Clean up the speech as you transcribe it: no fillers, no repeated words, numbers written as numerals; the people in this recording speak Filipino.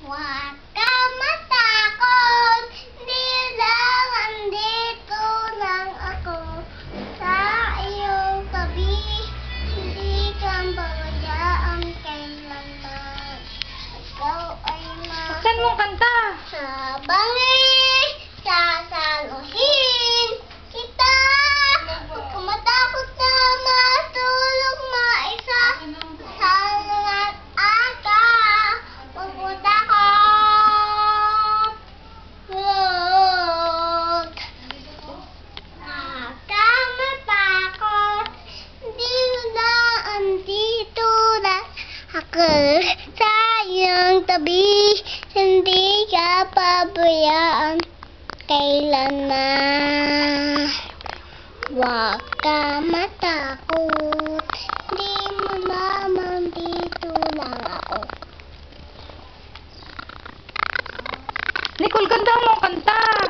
Huwag ka matakot, di lang andito lang ako sa iyong tabi. Hindi ka pabayaan kailanman. Ikaw ay Saan mong kanta? Habangin, sasaluhin kita. Huwag ka matakot na matulog maisa sa lahat aga. Huwag mo takot. Huwag ka matakot. Hindi na andito na ako sa iyong tabi. Hindi ka pabayaan kailanman. Huwag ka matakot. Di mo naman dito lang ako. Nicole, ganda mo kanta.